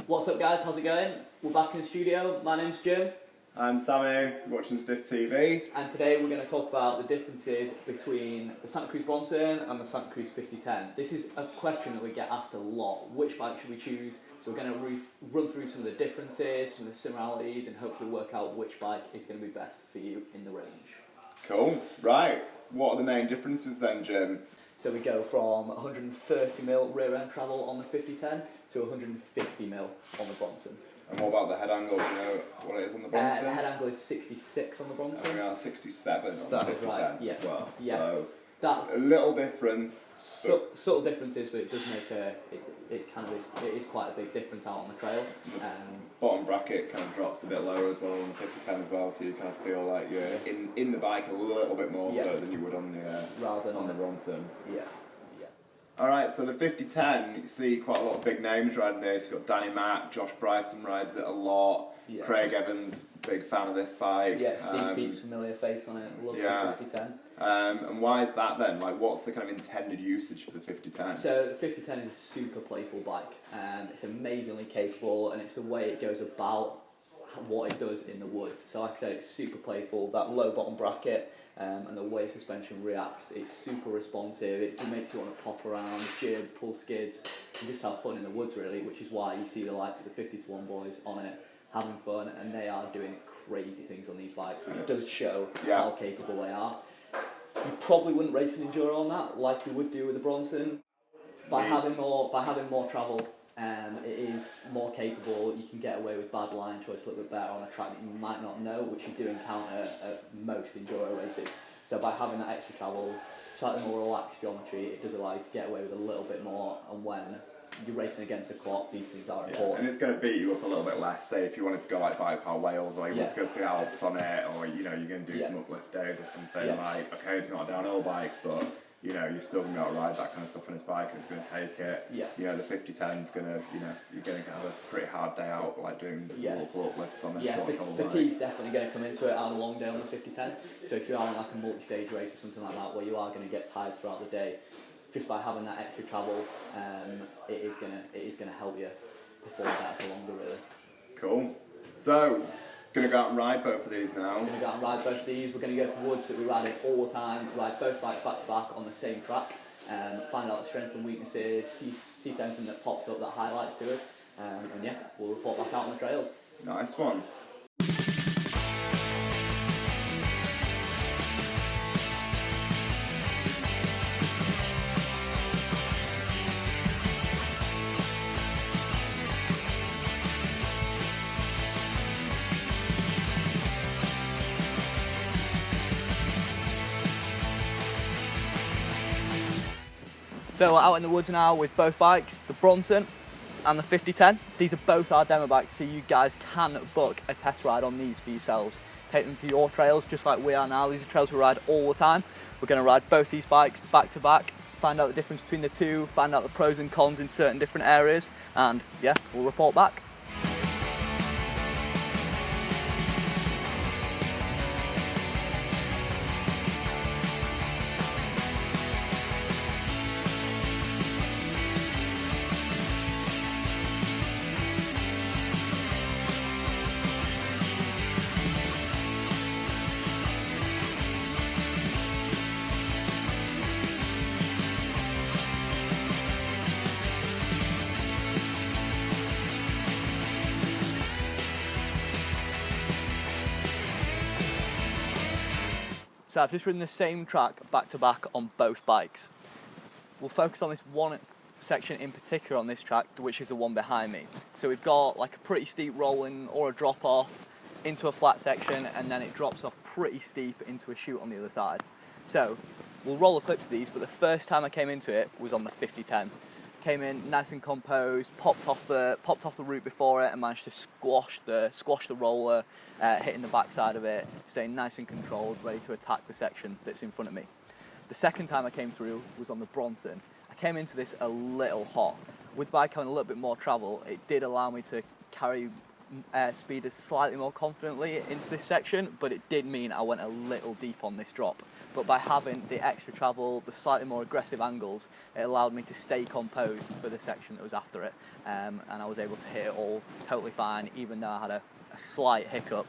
What's up guys, how's it going? We're back in the studio, my name's Jim. I'm Sammy, watching Stif TV. And today we're going to talk about the differences between the Santa Cruz Bronson and the Santa Cruz 5010. This is a question that we get asked a lot. Which bike should we choose? So we're going to run through some of the differences, some of the similarities, and hopefully work out which bike is going to be best for you in the range. Cool, right. What are the main differences then, Jim? So we go from 130mm rear end travel on the 5010 to 150mm on the Bronson. And what about the head angle? Do you know what it is on the Bronson? The head angle is 66 on the Bronson. And we are 67 on the That is 5010 right, yeah. as well. Yeah. So That a little difference. subtle differences, but it does make it is quite a big difference out on the trail. Bottom bracket kind of drops a bit lower as well on the 5010 as well, so you kind of feel like you're in the bike a little bit more so than you would on the rather than on the Bronson. Yeah. Alright, so the 5010, you see quite a lot of big names riding this. You've got Danny Mack, Josh Bryson rides it a lot. Yeah. Craig Evans, big fan of this bike. Yeah, Steve Pete's familiar face on it, loves the 5010. And why is that then? Like, what's the kind of intended usage for the 5010? So the 5010 is a super playful bike, and it's amazingly capable, and it's the way it goes about what it does in the woods. So like I said, it's super playful, that low bottom bracket, and the way suspension reacts, it's super responsive. It makes you want to pop around, jib, pull skids, and just have fun in the woods really, which is why you see the likes of the 50-1 boys on it having fun, and they are doing crazy things on these bikes, which does show how capable they are. You probably wouldn't race an enduro on that like you would do with the Bronson. By having more travel, it is more capable. You can get away with bad line choice a little bit better on a track that you might not know, which you do encounter at most enduro races. So by having that extra travel, slightly more relaxed geometry, it does allow you to get away with a little bit more, and when you're racing against the clock, these things are important. And it's going to beat you up a little bit less. Say if you wanted to go like Bypass Wales, or you want to go to the Alps on it, or you're going to do some uplift days or something. Like, okay, it's not a downhill bike, but you're still going to be able to ride that kind of stuff on his bike, and it's going to take it. The 5010's going to, you're going to have a pretty hard day out, like doing multiple uplifts on this short travel bike. Fatigue's definitely going to come into it on a long day on the 5010. So if you're on like a multi-stage race or something like that, where you are going to get tired throughout the day, just by having that extra travel, it is gonna help you perform better for longer, really. Cool. So, gonna go out and ride both of these now. We're gonna go out and ride both of these. We're gonna go to the woods that we ride in all the time. Ride both bikes back to back on the same track. Find out the strengths and weaknesses. See if anything that pops up that highlights to us. And yeah, we'll report back out on the trails. Nice one. So we're out in the woods now with both bikes, the Bronson and the 5010. These are both our demo bikes, so you guys can book a test ride on these for yourselves. Take them to your trails, just like we are now. These are trails we ride all the time. We're going to ride both these bikes back to back, find out the difference between the two, find out the pros and cons in certain different areas, and yeah, we'll report back. So I've just ridden the same track back to back on both bikes. We'll focus on this one section in particular on this track, which is the one behind me. So we've got like a pretty steep rolling or a drop off into a flat section, and then it drops off pretty steep into a chute on the other side. So we'll roll the clips of these, but the first time I came into it was on the 5010. Came in nice and composed, popped off the route before it, and managed to squash the roller, hitting the backside of it, staying nice and controlled, ready to attack the section that's in front of me. The second time I came through was on the Bronson. I came into this a little hot. With bike having a little bit more travel, it did allow me to carry speeders slightly more confidently into this section, but it did mean I went a little deep on this drop. but by having the extra travel, the slightly more aggressive angles, it allowed me to stay composed for the section that was after it, and I was able to hit it all totally fine, even though I had a slight hiccup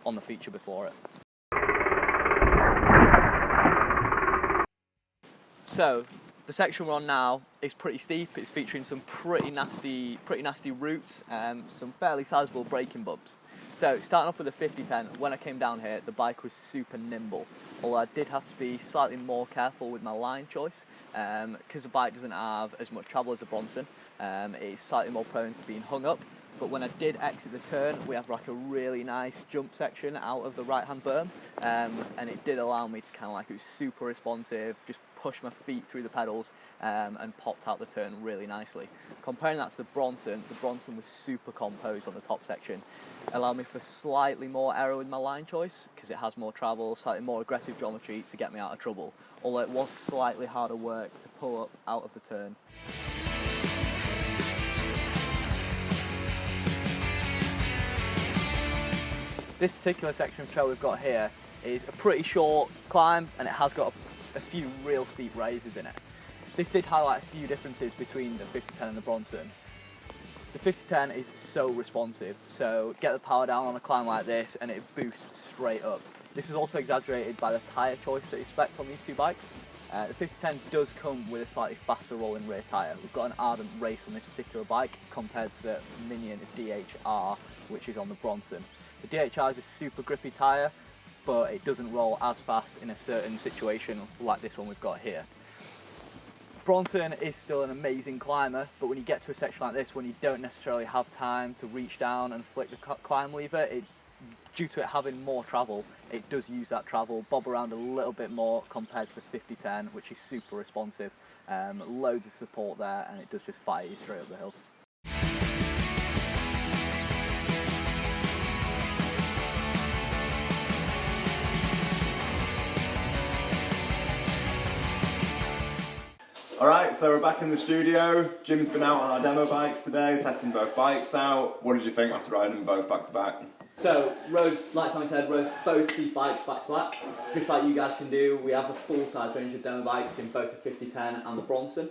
on the feature before it. So the section we're on now is pretty steep. It's featuring some pretty nasty roots, some fairly sizable braking bumps. So starting off with the 5010, when I came down here, the bike was super nimble, although I did have to be slightly more careful with my line choice, because the bike doesn't have as much travel as the Bronson. It's slightly more prone to being hung up, but when I did exit the turn, we have like a really nice jump section out of the right-hand berm, and it did allow me to kind of it was super responsive, just push my feet through the pedals, and popped out the turn really nicely. Comparing that to the Bronson was super composed on the top section. Allowed me for slightly more error with my line choice, because it has more travel, slightly more aggressive geometry to get me out of trouble, although it was slightly harder work to pull up out of the turn. This particular section of trail we've got here is a pretty short climb, and it has got a few real steep raises in it. This did highlight a few differences between the 5010 and the Bronson. The 5010 is so responsive, so get the power down on a climb like this and it boosts straight up. This is also exaggerated by the tyre choice that is spec'd on these two bikes. The 5010 does come with a slightly faster rolling rear tyre. We've got an Ardent Race on this particular bike compared to the Minion DHR, which is on the Bronson. The DHR is a super grippy tyre, but it doesn't roll as fast in a certain situation like this one we've got here. Bronson is still an amazing climber, but when you get to a section like this, when you don't necessarily have time to reach down and flick the climb lever, due to it having more travel, it does use that travel, bob around a little bit more compared to the 5010, which is super responsive. Loads of support there, and it does just fire you straight up the hill. Alright, so we're back in the studio. Jim's been out on our demo bikes today, testing both bikes out. What did you think after riding them both back to back? So, like Sammy said, rode both these bikes back to back. Just like you guys can do, we have a full size range of demo bikes in both the 5010 and the Bronson.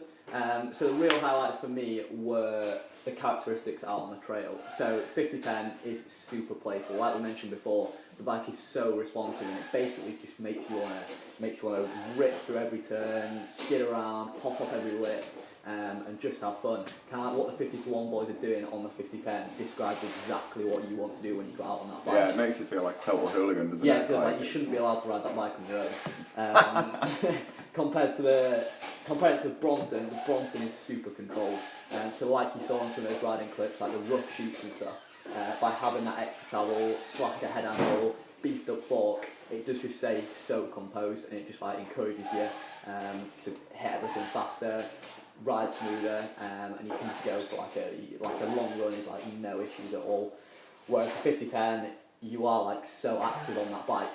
So the real highlights for me were the characteristics out on the trail. So 5010 is super playful. Like we mentioned before, the bike is so responsive, and it basically just makes you wanna rip through every turn, skid around, pop up every lip, and just have fun. Kind of like what the 50-1 boys are doing on the 5010 describes exactly what you want to do when you go out on that bike. Yeah, it makes you feel like a total hooligan, doesn't it? Yeah, it does. Like you shouldn't be allowed to ride that bike on your own. Compared to the Bronson is super controlled. So like you saw on some of those riding clips, like the rough shoots and stuff, by having that extra travel, slacker head angle, beefed up fork, it does just stay so composed, and it just encourages you to hit everything faster, ride smoother, and you can just go for like a long run is no issues at all. Whereas the 5010, you are so active on that bike,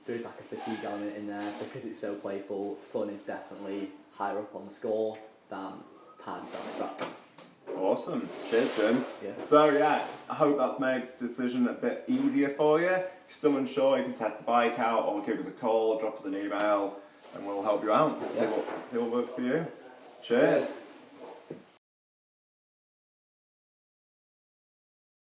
there's a fatigue element in there because it's so playful. Fun is definitely higher up on the score than times down the track. Awesome. Cheers, Jim. Yeah. So yeah, I hope that's made the decision a bit easier for you. If you're still unsure, you can test the bike out or give us a call, drop us an email, and we'll help you out. See what works for you. Cheers.